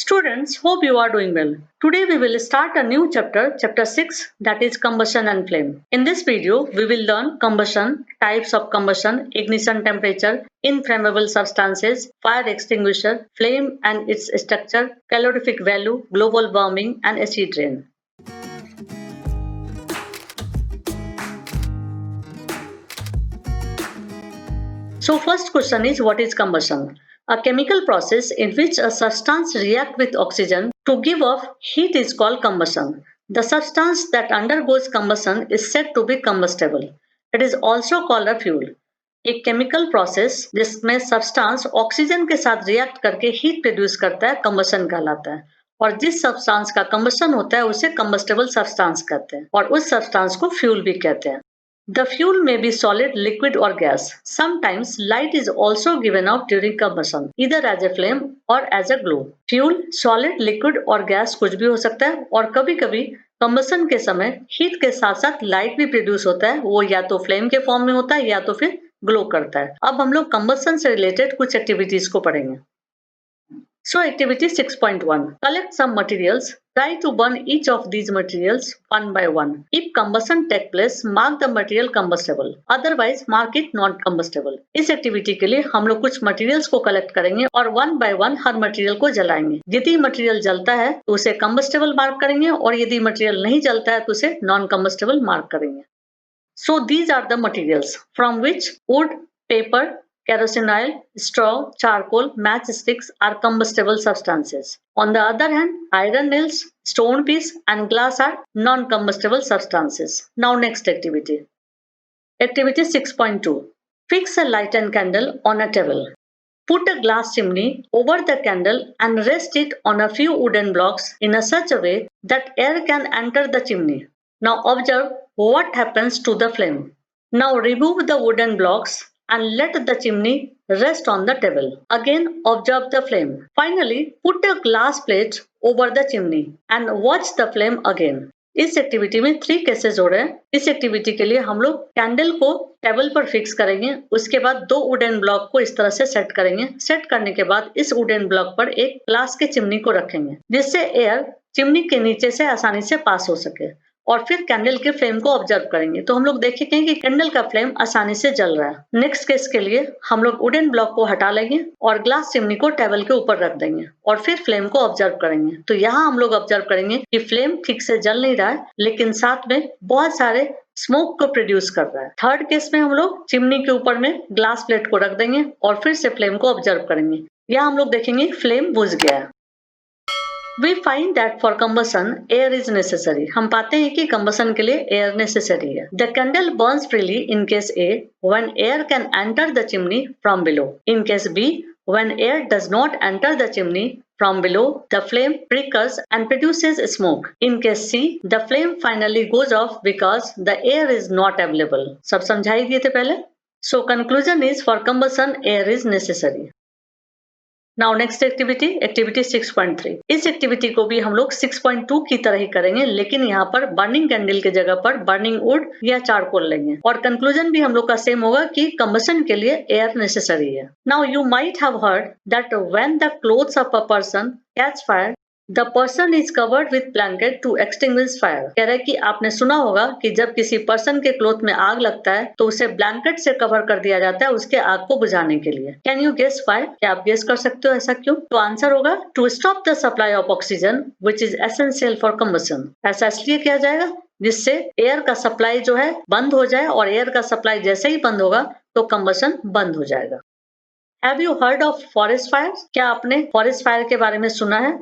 Students, hope you are doing well. Today we will start a new chapter, chapter 6, that is combustion and flame. In this video, we will learn combustion, types of combustion, ignition temperature, inflammable substances, fire extinguisher, flame and its structure, calorific value, global warming and acid rain. So first question is, what is combustion? A chemical process in which a substance reacts with oxygen to give off heat is called combustion. The substance that undergoes combustion is said to be combustible. It is also called a fuel. एक chemical process जिसमें substance oxygen के साथ react करके heat produce करता है combustion कहलाता है, और जिस सब्सटेंस का कंबशन होता है उसे कंबस्टेबल सब्सटेंस कहते हैं और उस सब्सटेंस को फ्यूल भी कहते हैं. The fuel may be solid, liquid or gas. Sometimes light is also given out during combustion, either as a flame or as a glow. Fuel, solid, liquid और gas कुछ भी हो सकता है और कभी-कभी combustion के समय हीट के साथ-साथ लाइट भी प्रोड्यूस होता है, वो या तो फ्लेम के फॉर्म में होता है या तो फिर ग्लो करता है. अब हम लोग combustion से रिलेटेड कुछ एक्टिविटीज को पढ़ेंगे. So activity 6.1. Collect some materials. Try to burn each of these materials one by one. If combustion take place, mark the material combustible. Otherwise, mark it non-combustible. इस एक्टिविटी के लिए हम लोग कुछ मटेरियल्स को कलेक्ट करेंगे और one by one her material को जलाएंगे. यदि मटेरियल जलता है तो उसे combustible मार्क करेंगे और यदि मटेरियल नहीं जलता है तो उसे non-combustible मार्क करेंगे. So these are the materials from which wood, paper, kerosene oil, straw, charcoal, matchsticks are combustible substances. On the other hand, iron nails, stone piece and glass are non-combustible substances. Now next activity. Activity 6.2. Fix a lightened candle on a table. Put a glass chimney over the candle and rest it on a few wooden blocks in a such a way that air can enter the chimney. Now observe what happens to the flame. Now remove the wooden blocks and let the chimney rest on the table. Again, observe the flame. Finally, put a glass plate over the chimney and watch the flame again. इस activity में 3 cases हो रहे हैं. इस activity के लिए हम लोग कैंडल को टेबल पर फिक्स करेंगे, उसके बाद 2 वुडन ब्लॉक को इस तरह से सेट करेंगे. सेट करने के बाद इस वुडन ब्लॉक पर एक ग्लास के चिमनी को रखेंगे जिससे एयर चिमनी के नीचे से आसानी से पास हो सके, और फिर कैंडल के फ्लेम को ऑब्जर्व करेंगे तो हम लोग देखेंगे कि कैंडल का फ्लेम आसानी से जल रहा है. नेक्स्ट केस के लिए हम लोग वुडन ब्लॉक को हटा लेंगे और ग्लास चिमनी को टेबल के ऊपर रख देंगे और फिर फ्लेम को ऑब्जर्व करेंगे. तो यहाँ हम लोग ऑब्जर्व करेंगे कि फ्लेम ठीक से जल नहीं रहा है लेकिन साथ में बहुत सारे स्मोक को प्रोड्यूस कर रहा है. थर्ड केस में हम लोग चिमनी के ऊपर में ग्लास प्लेट को रख देंगे और फिर से फ्लेम को ऑब्जर्व करेंगे. यहाँ हम लोग देखेंगे फ्लेम बुझ गया है. We find that for combustion, air is necessary. हम पाते हैं कि combustion के लिए air necessary है. The candle burns freely in case A, when air can enter the chimney from below. In case B, when air does not enter the chimney from below, the flame prickles and produces smoke. In case C, the flame finally goes off because the air is not available. सब समझाई दिए थे पहले. So conclusion is, for combustion, air is necessary. Now next activity, activity 6.3. इस activity को भी हम लोग 6.2 की तरह ही करेंगे, लेकिन यहाँ पर बर्निंग कैंडल की जगह पर बर्निंग वुड या चारकोल लेंगे और कंक्लूजन भी हम लोग का सेम होगा कि कंबशन के लिए एयर नेसेसरी है. Now you might have heard that when the clothes of a person catch fire The person is covered with blanket to extinguish fire. कह रहा है कि आपने सुना होगा कि जब किसी पर्सन के क्लोथ में आग लगता है तो उसे ब्लैंकेट से कवर कर दिया जाता है उसके आग को बुझाने के लिए. Can you guess why? क्या आप गेस कर सकते हो ऐसा क्यों? तो आंसर होगा to stop the supply of oxygen which is essential for combustion. ऐसा इसलिए किया जाएगा जिससे एयर का सप्लाई जो है बंद हो जाए, और एयर का सप्लाई जैसे ही बंद होगा तो कंबशन बंद हो जाएगा. Have you heard of forest fire? क्या आपने फॉरेस्ट फायर के बारे में सुना है?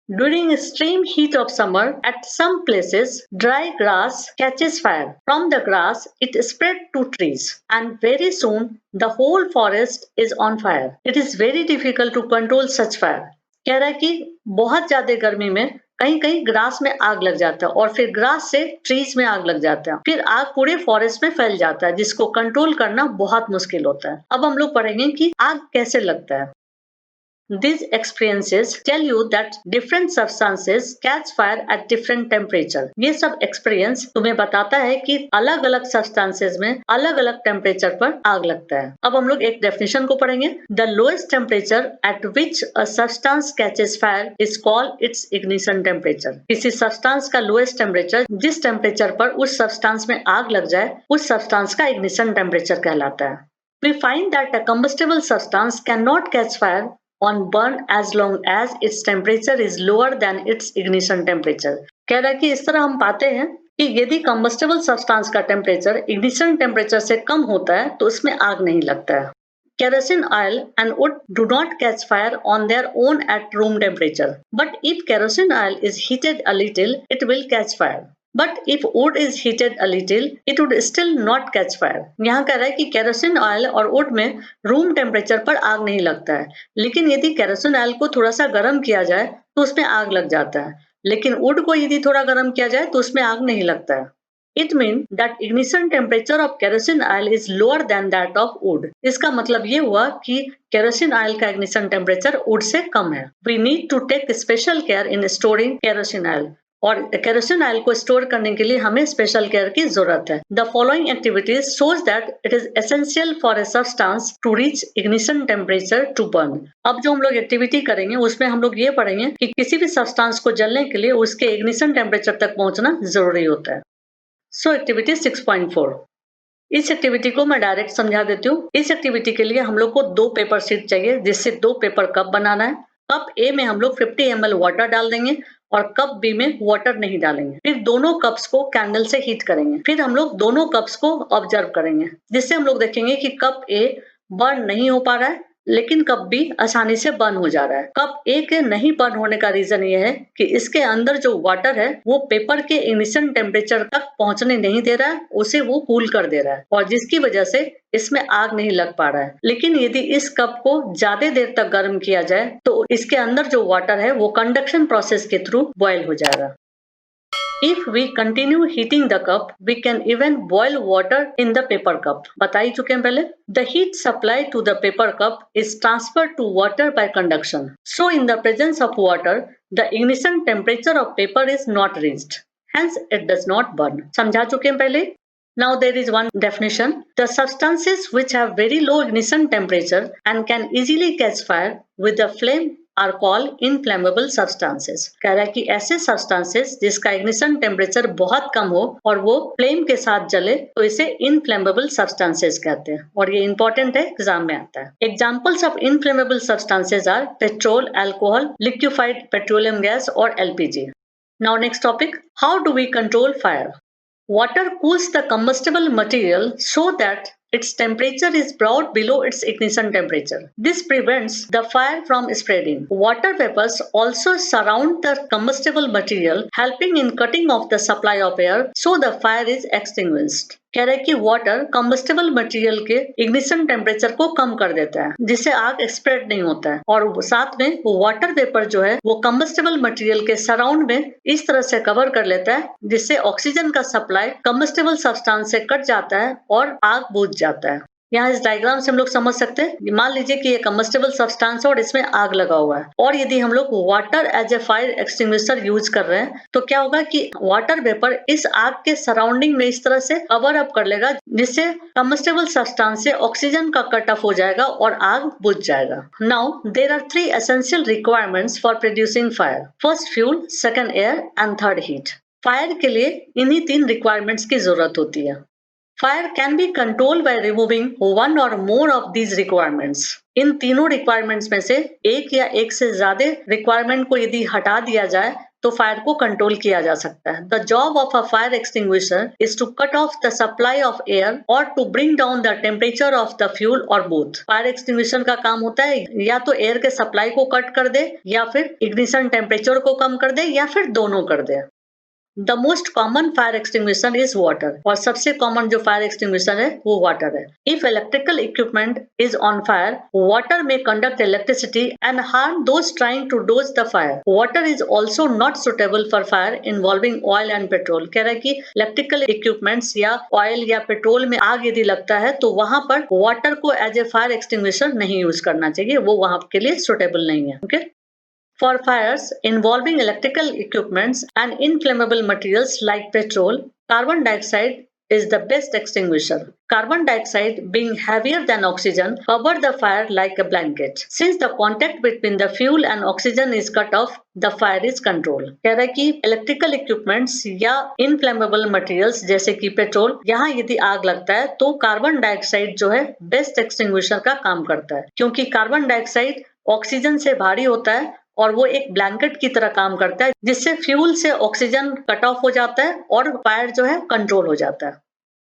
During extreme heat of summer, at some places, dry grass catches fire. From the grass, it spread to trees, and very soon, the whole forest is on fire. It is very difficult to control such fire. कह रहा है कि बहुत ज्यादा गर्मी में कहीं कहीं ग्रास में आग लग जाता है और फिर ग्रास से ट्रीज में आग लग जाता है, फिर आग पूरे फॉरेस्ट में फैल जाता है जिसको कंट्रोल करना बहुत मुश्किल होता है. अब हम लोग पढ़ेंगे कि आग कैसे लगता है. These experiences tell you that different substances catch fire at different temperature. ये सब experience तुम्हें बताता है कि अलग अलग substances में अलग अलग temperature पर आग लगता है। अब हम लोग एक definition को पढ़ेंगे। The lowest temperature at which a substance catches fire is called its ignition temperature. किसी substance का lowest temperature जिस temperature पर उस substance में आग लग जाए उस substance का ignition temperature कहलाता है। We find that a combustible substance cannot catch fire on burn as long as its temperature is lower than its ignition temperature. कह रहा है कि इस तरह हम पाते हैं कि यदि combustible substance का टेम्परेचर ignition टेम्परेचर से कम होता है तो उसमें आग नहीं लगता है। Kerosene oil and wood do not catch fire on their own at room temperature, but if kerosene oil is heated a little, it will catch fire. But if wood is heated a little, it would still not catch fire. यहाँ कह रहा है कि kerosene oil और would में room temperature पर आग नहीं लगता है, लेकिन यदि केरोसिन ऑयल को थोड़ा सा गर्म किया जाए तो उसमें आग लग जाता है, लेकिन वुड को यदि थोड़ा गर्म किया जाए तो उसमें आग नहीं लगता है। It means that ignition temperature of kerosene oil is lower than that of wood. इसका मतलब ये हुआ कि केरोसिन ऑयल का ignition temperature वुड से कम है। We need to take special care in storing kerosene oil. और केरोसिन ऑयल को store करने के लिए हमें स्पेशल केयर की जरूरत है। The following activities shows that it is essential for a substance to reach ignition temperature to burn. अब जो हम लोग एक्टिविटी करेंगे उसमें हम लोग ये पढ़ेंगे कि किसी भी सब्सटेंस को जलने के लिए उसके इग्निशन टेम्परेचर तक पहुंचना जरूरी होता है। सो एक्टिविटी 6.4, इस एक्टिविटी को मैं डायरेक्ट समझा देती हूँ। इस एक्टिविटी के लिए हम लोग को 2 पेपर शीट चाहिए जिससे 2 पेपर कप बनाना है। कप ए में हम लोग 50 ml वाटर डाल देंगे और कप बी में वाटर नहीं डालेंगे। फिर दोनों कप्स को कैंडल से हीट करेंगे। फिर हम लोग दोनों कप्स को ऑब्जर्व करेंगे जिससे हम लोग देखेंगे कि कप ए बर्न नहीं हो पा रहा है लेकिन कप बी आसानी से बर्न हो जा रहा है। कप ए के नहीं बर्न होने का रीजन ये है कि इसके अंदर जो वाटर है वो पेपर के इग्निशन टेम्परेचर तक पहुंचने नहीं दे रहा है, उसे वो कूल कर दे रहा है और जिसकी वजह से इसमें आग नहीं लग पा रहा है। लेकिन यदि इस कप को ज्यादा देर तक गर्म किया जाए तो इसके अंदर जो वाटर है वो कंडक्शन प्रोसेस के थ्रू बॉयल हो जाएगा। If we continue heating the cup, we can even boil water in the paper cup. बता ही चुके हैं पहले। The heat supplied to the paper cup is transferred to water by conduction. So, in the presence of water, the ignition temperature of paper is not reached. Hence, it does not burn. समझा चुके हैं पहले। Now there is one definition. The substances which have very low ignition temperature and can easily catch fire with a flame are called inflammable substances. कह रहा है कि ऐसे substances जिसका ignition temperature बहुत कम हो और वो flame के साथ जले तो इसे inflammable substances कहते हैं और ये important है, एग्जाम में आता है। Examples of inflammable substances are petrol, alcohol, liquefied petroleum gas और LPG. Now next topic, how do we control fire? Water cools the combustible material so that its temperature is brought below its ignition temperature. This prevents the fire from spreading. Water vapors also surround the combustible material, helping in cutting off the supply of air so the fire is extinguished. कह रहे कि water combustible material के ignition temperature को कम कर देता है जिससे आग स्प्रेड नहीं होता है और साथ में वाटर वेपर जो है वो कंबस्टेबल मटेरियल के सराउंड में इस तरह से कवर कर लेता है जिससे ऑक्सीजन का सप्लाई कंबस्टेबल सब्सटेंस से कट जाता है और आग बुझ जाता है। यहाँ इस डायग्राम से हम लोग समझ सकते हैं, मान लीजिए कि ये कंबस्टेबल सब्सटेंस है और इसमें आग लगा हुआ है और यदि हम लोग water as a fire extinguisher use कर रहे हैं तो क्या होगा कि वाटर वेपर इस आग के सराउंडिंग में इस तरह से कवर अप कर लेगा जिससे कंबस्टेबल सब्सटेंस से ऑक्सीजन का कट ऑफ हो जाएगा और आग बुझ जाएगा। Now there are 3 essential requirements for producing fire. First fuel, second air and third heat. Fire के लिए इन्हीं 3 रिक्वायरमेंट्स की जरूरत होती है। Fire can be controlled by removing one or more of these requirements. इन तीनों रिक्वायरमेंट्स में से एक या एक से ज्यादा रिक्वायरमेंट को यदि हटा दिया जाए तो फायर को कंट्रोल किया जा सकता है। The job of a fire extinguisher is to cut off the supply of air और to bring down the temperature of the fuel और बोथ। फायर एक्सटिंग्विशर का काम होता है या तो एयर के सप्लाई को कट कर दे या फिर इग्निशन टेम्परेचर को कम कर दे या फिर दोनों कर दे। The most common fire extinguisher is water, और सबसे कॉमन जो फायर एक्सटिंग्विशर है वो वाटर है। If electrical equipment is on fire, water में conduct electricity and harm those trying to douse the fire. Water is also not suitable for fire involving oil and petrol. कह रहा है कि electrical equipments या oil या petrol में आग यदि लगता है तो वहां पर वाटर को एज ए फायर एक्सटिंग्विशर नहीं यूज करना चाहिए, वो वहां के लिए सुटेबल नहीं है। Okay, for fires involving electrical equipments and inflammable materials like petrol, carbon dioxide is the best extinguisher. Carbon dioxide, being heavier than oxygen, cover the fire like a blanket. Since the contact between the fuel and oxygen is cut off, the fire is controlled. कह रहा है कि electrical equipments या inflammable materials जैसे कि petrol, यहाँ यदि आग लगता है तो कार्बन डाइऑक्साइड जो है बेस्ट एक्सटिंग्विशर का काम करता है, क्योंकि कार्बन डाइऑक्साइड ऑक्सीजन से भारी होता है और वो एक ब्लैंकेट की तरह काम करता है, जिससे फ्यूल से ऑक्सीजन कट ऑफ हो जाता है और फायर जो है कंट्रोल हो जाता है।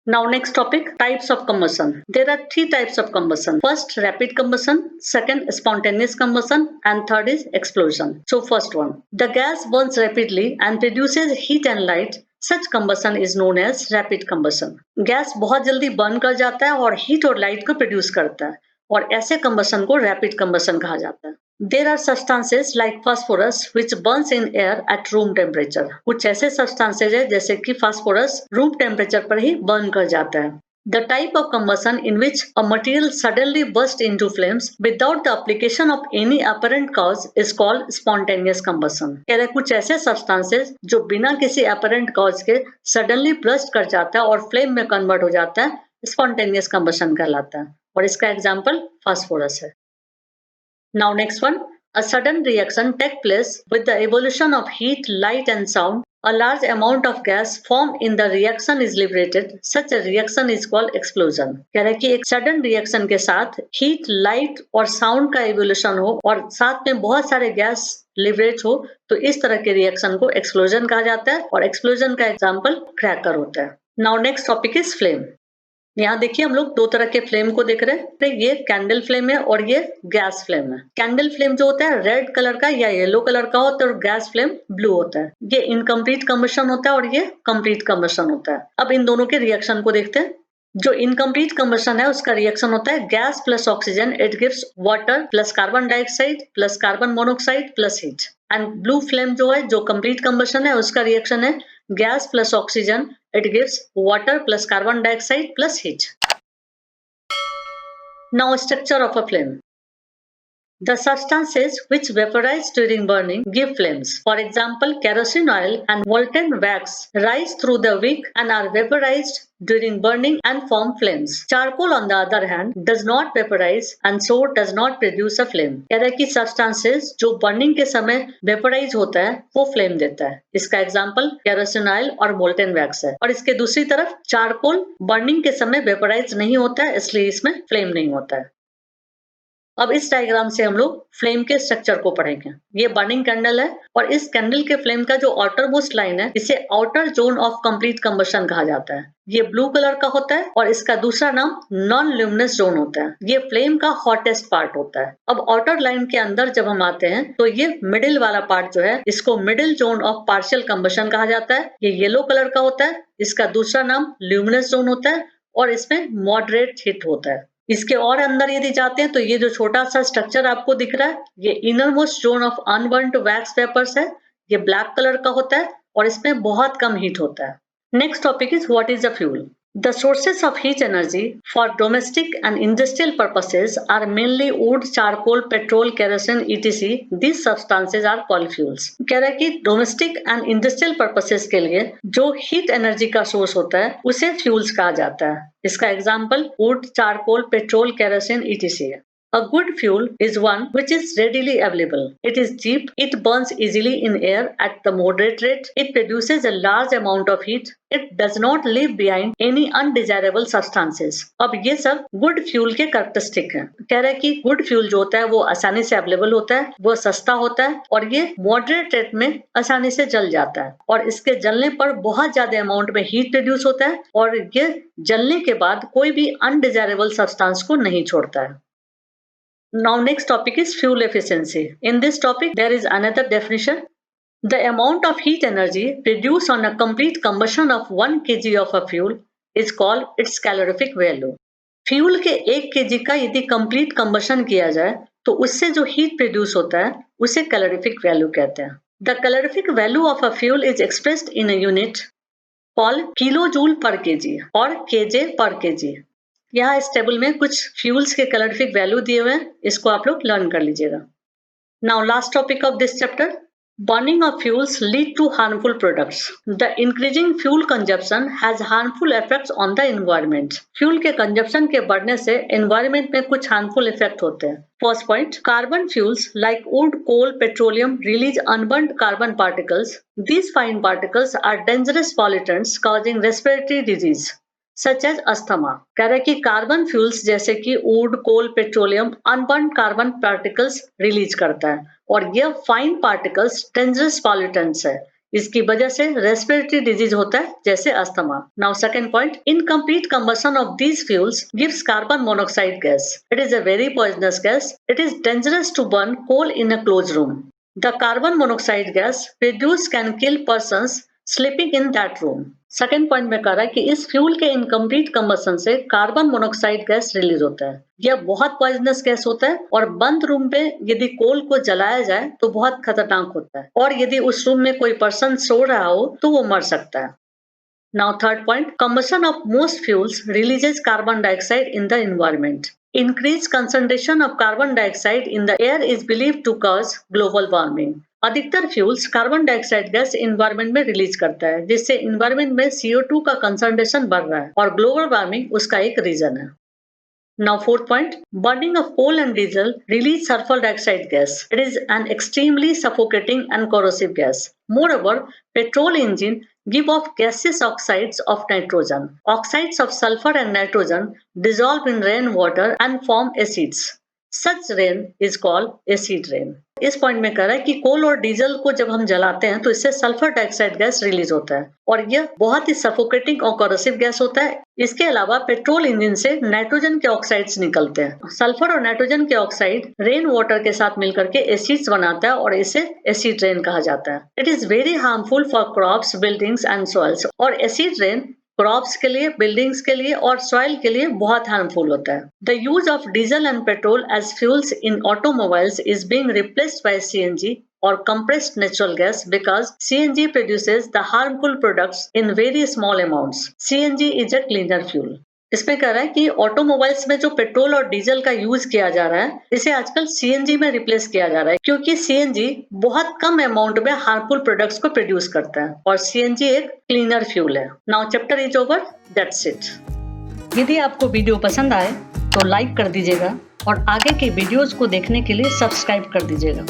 Now next topic, types of combustion. There are three types of combustion. First, rapid combustion, second, spontaneous combustion, and third is explosion. So first one, the gas burns rapidly and produces heat and light. Such combustion is known as rapid combustion. Gas बहुत जल्दी burn कर जाता है और heat और light को produce करता है, और ऐसे कंबशन को रैपिड कंबशन कहा जाता है। There are substances like phosphorus which burns in air at room temperature. कुछ ऐसे substances है जैसे कि phosphorus room temperature पर ही burn कर जाता है। The type of combustion in which a material suddenly bursts into flames without the application of any apparent cause is called spontaneous combustion. कह रहे कुछ ऐसे substances जो बिना किसी apparent cause के suddenly burst कर जाता है और flame में convert हो जाता है, spontaneous combustion कहलाता है, और इसका एग्जाम्पल फास्फोरस है। Now next one, a sudden reaction take place with the evolution of heat, light and sound. A large amount of gas formed in the reaction is liberated. Such a reaction is called explosion. कह रहे कि एक sudden reaction के साथ heat, light और sound का evolution हो और साथ में बहुत सारे गैस लिबरेट हो, तो इस तरह के रिएक्शन को एक्सप्लोजन कहा जाता है, और एक्सप्लोजन का एग्जाम्पल क्रैकर होता है। Now next topic is flame. यहाँ देखिए हम लोग दो तरह के फ्लेम को देख रहे हैं, ये कैंडल फ्लेम है और ये गैस फ्लेम है। कैंडल फ्लेम जो होता है रेड कलर का या येलो कलर का होता है और गैस फ्लेम ब्लू होता है। ये इनकम्प्लीट कम्बशन होता है और ये कंप्लीट कम्बशन होता है। अब इन दोनों के रिएक्शन को देखते हैं। जो इनकम्प्लीट कम्बशन है उसका रिएक्शन होता है gas plus oxygen, it gives water plus carbon dioxide plus carbon monoxide plus heat. And blue flame जो है, जो कंप्लीट कम्बशन है, उसका रिएक्शन है gas plus oxygen, it gives water plus carbon dioxide plus heat. Now structure of a flame. The substances which vaporize during burning give flames. For example, kerosene oil and molten wax rise through the wick and are vaporized during burning and form flames. Charcoal on the other hand does not vaporize and so does not produce a flame. कह रहा है कि substances जो burning के समय vaporize होता है वो flame देता है। इसका example kerosene oil और molten wax है, और इसके दूसरी तरफ charcoal burning के समय vaporize नहीं होता है, इसलिए इसमें flame नहीं होता है। अब इस डायग्राम से हम लोग फ्लेम के स्ट्रक्चर को पढ़ेंगे। ये बर्निंग कैंडल है और इस कैंडल के फ्लेम का जो आउटर मोस्ट लाइन है इसे outer zone of complete combustion कहा जाता है। ये ब्लू कलर का होता है और इसका दूसरा नाम नॉन ल्यूमिनस जोन होता है। ये फ्लेम का हॉटेस्ट पार्ट होता है। अब आउटर लाइन के अंदर जब हम आते हैं तो ये मिडिल वाला पार्ट जो है इसको middle zone of partial combustion कहा जाता है। ये येलो कलर का होता है, इसका दूसरा नाम ल्यूमिनस जोन होता है और इसमें मॉडरेट हीट होता है। इसके और अंदर यदि जाते हैं तो ये जो छोटा सा स्ट्रक्चर आपको दिख रहा है ये innermost zone of unburned wax vapours है। ये ब्लैक कलर का होता है और इसमें बहुत कम हीट होता है। Next topic is what is a fuel. The sources of heat energy for domestic and industrial purposes are mainly wood, charcoal, petrol, kerosene, etc. These substances are called fuels. कह रहा है कि डोमेस्टिक एंड इंडस्ट्रियल पर्पसेस के लिए जो heat energy का source होता है उसे फ्यूल्स कहा जाता है। इसका example would, charcoal, petrol, kerosene etc. A good fuel is one which is readily available. It is cheap, it burns easily in air at the moderate rate, it produces a large amount of heat, it does not leave behind any undesirable substances. अब ये सब good fuel के characteristic हैं। कह रहा है कि good fuel जो होता है वो आसानी से अवेलेबल होता है, वो सस्ता होता है और ये moderate rate में आसानी से जल जाता है और इसके जलने पर बहुत ज्यादा अमाउंट में हीट प्रोड्यूस होता है और ये जलने के बाद कोई भी अनडिजायरेबल सब्सटेंस को नहीं छोड़ता है। Now next topic is fuel efficiency. In this topic there is another definition. The amount of heat energy produced on a complete combustion of 1 kg of a fuel is called its calorific value. Fuel के 1 kg का यदि complete combustion किया जाए तो उससे जो heat produce होता है उसे कैलोरीफिक वैल्यू कहते हैं. The calorific value of a fuel is expressed in a unit called kilojoule per kg और kJ per kg. यहाँ इस टेबल में कुछ फ्यूल्स के कैलोरीफिक वैल्यू दिए हुए हैं, इसको आप लोग लर्न कर लीजिएगा. Now last topic of this chapter. Burning of fuels lead to harmful products. The increasing fuel consumption has harmful effects on the environment. Fuel के consumption के बढ़ने से environment में कुछ harmful effect होते हैं. First point, carbon fuels like wood, coal, petroleum release unburned carbon particles. These fine particles are dangerous pollutants causing respiratory disease. Such as asthma. कह रहे कि कार्बन फ्यूल्स जैसे कि wood, coal, petroleum unburned carbon particles release करता है और यह fine particles dangerous pollutants है. इसकी वजह से रेस्पिरेटरी डिजीज होता है जैसे asthma. Now second point, incomplete combustion of these fuels gives carbon monoxide gas. It is a very poisonous gas. It is dangerous to burn coal in a close room. The carbon monoxide gas produced can kill persons sleeping in that room. Second point में कह रहा है कि इस fuel के incomplete combustion से carbon monoxide gas release होता है. यह बहुत पॉइजनस गैस होता है और बंद रूम में यदि कोल को जलाया जाए तो बहुत खतरनाक होता है और यदि उस रूम में कोई पर्सन सो रहा हो तो वो मर सकता है. Now third point, combustion of most fuels releases carbon dioxide in the environment. Increased concentration of carbon dioxide in the air is believed to cause global warming. अधिकतर fuels carbon dioxide gas environment में release करता है जिससे environment में CO2 का concentration बढ़ रहा है और ग्लोबल वार्मिंग उसका एक रीजन है. Now fourth point, burning of coal and diesel release sulfur dioxide gas. It is an extremely suffocating and corrosive gas. Moreover, petrol engine give off gaseous oxides of nitrogen. Oxides of sulfur and nitrogen dissolve in rainwater and form acids. Such rain is called acid rain. इस point में कह रहा है कि कोल और diesel को जब हम जलाते हैं तो इससे सल्फर डाइऑक्साइड गैस रिलीज होता है और यह बहुत ही सफोकेटिंग और कॉरोसिव गैस होता है. इसके अलावा पेट्रोल इंजन से नाइट्रोजन के ऑक्साइड्स निकलते हैं. सल्फर और नाइट्रोजन के ऑक्साइड रेन वाटर के साथ मिलकर के एसिड्स बनाता है और इसे एसिड रेन कहा जाता है. It is very harmful for crops, buildings and soils. और एसिड रेन क्रॉप्स के लिए, बिल्डिंग्स के लिए और सॉइल के लिए बहुत हार्मफुल होता है. The use of diesel and petrol as fuels in automobiles is being replaced by CNG or compressed natural gas because CNG produces the harmful products in very small amounts. CNG is a cleaner fuel. इसमें कह रहा है कि automobiles में जो petrol और diesel का use किया जा रहा है इसे आजकल CNG में रिप्लेस किया जा रहा है क्योंकि CNG बहुत कम अमाउंट में हार्मफुल प्रोडक्ट्स को प्रोड्यूस करता है और CNG एक क्लीनर फ्यूल है. Now chapter is over. That's it. यदि आपको वीडियो पसंद आए तो लाइक कर दीजिएगा और आगे के वीडियोस को देखने के लिए सब्सक्राइब कर दीजिएगा.